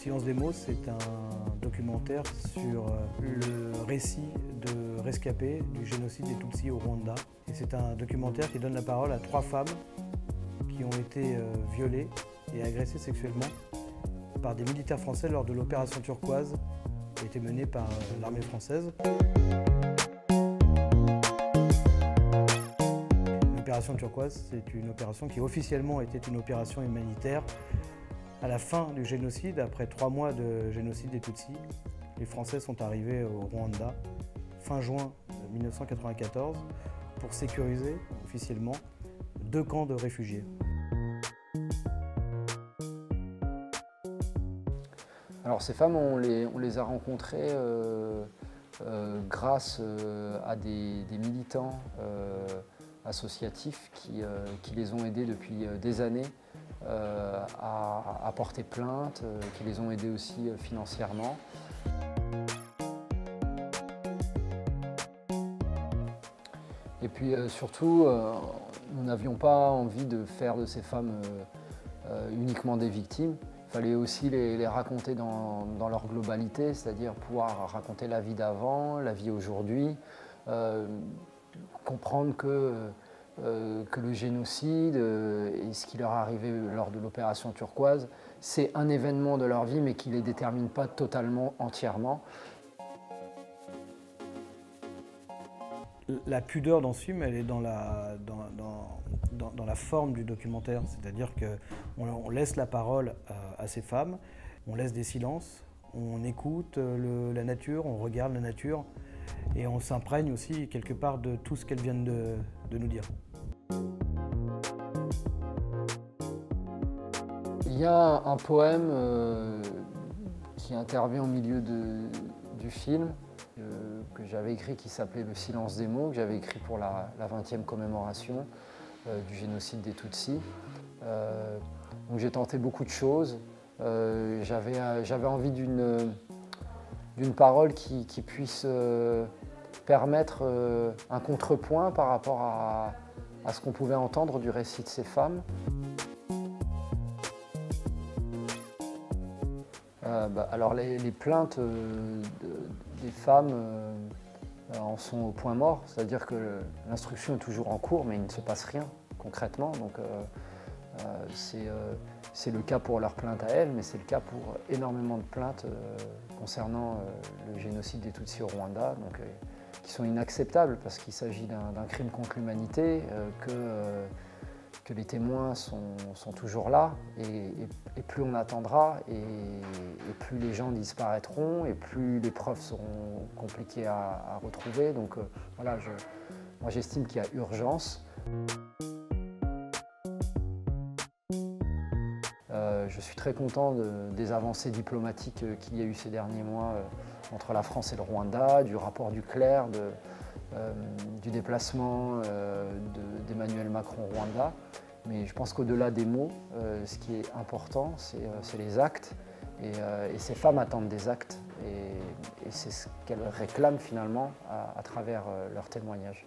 Silence des mots, c'est un documentaire sur le récit de rescapés du génocide des Tutsis au Rwanda. Et c'est un documentaire qui donne la parole à 3 femmes qui ont été violées et agressées sexuellement par des militaires français lors de l'opération Turquoise qui a été menée par l'armée française. L'opération Turquoise, c'est une opération qui officiellement était une opération humanitaire. À la fin du génocide, après 3 mois de génocide des Tutsis, les Français sont arrivés au Rwanda fin juin 1994 pour sécuriser officiellement 2 camps de réfugiés. Alors ces femmes, on les a rencontrées grâce à des militants associatifs qui les ont aidés depuis des années à porter plainte, qui les ont aidés aussi financièrement. Et puis surtout, nous n'avions pas envie de faire de ces femmes uniquement des victimes. Il fallait aussi les raconter dans leur globalité, c'est-à-dire pouvoir raconter la vie d'avant, la vie aujourd'hui, comprendre que le génocide et ce qui leur est arrivé lors de l'opération Turquoise, c'est un événement de leur vie, mais qui ne les détermine pas totalement, entièrement. La pudeur dans ce film, elle est dans la forme du documentaire, c'est-à-dire qu'on laisse la parole à ces femmes, on laisse des silences, on écoute la nature, on regarde la nature et on s'imprègne aussi quelque part de tout ce qu'elles viennent de nous dire. Il y a un poème qui intervient au milieu du film, que j'avais écrit, qui s'appelait « Le silence des mots », que j'avais écrit pour la 20e commémoration du génocide des Tutsis. Donc j'ai tenté beaucoup de choses. J'avais envie d'une parole qui puisse permettre un contrepoint par rapport à ce qu'on pouvait entendre du récit de ces femmes. Alors les plaintes des femmes en sont au point mort, c'est-à-dire que l'instruction est toujours en cours, mais il ne se passe rien concrètement. Donc c'est le cas pour leurs plaintes à elles, mais c'est le cas pour énormément de plaintes concernant le génocide des Tutsis au Rwanda, donc, qui sont inacceptables parce qu'il s'agit d'un crime contre l'humanité, que les témoins sont toujours là, et plus on attendra, et plus les gens disparaîtront, et plus les preuves seront compliquées à retrouver. Donc voilà, moi j'estime qu'il y a urgence. Je suis très content des avancées diplomatiques qu'il y a eu ces derniers mois entre la France et le Rwanda, du rapport du Clerc, du déplacement d'Emmanuel Macron au Rwanda. Mais je pense qu'au-delà des mots, ce qui est important, c'est les actes. Et ces femmes attendent des actes. Et c'est ce qu'elles réclament finalement à travers leurs témoignages.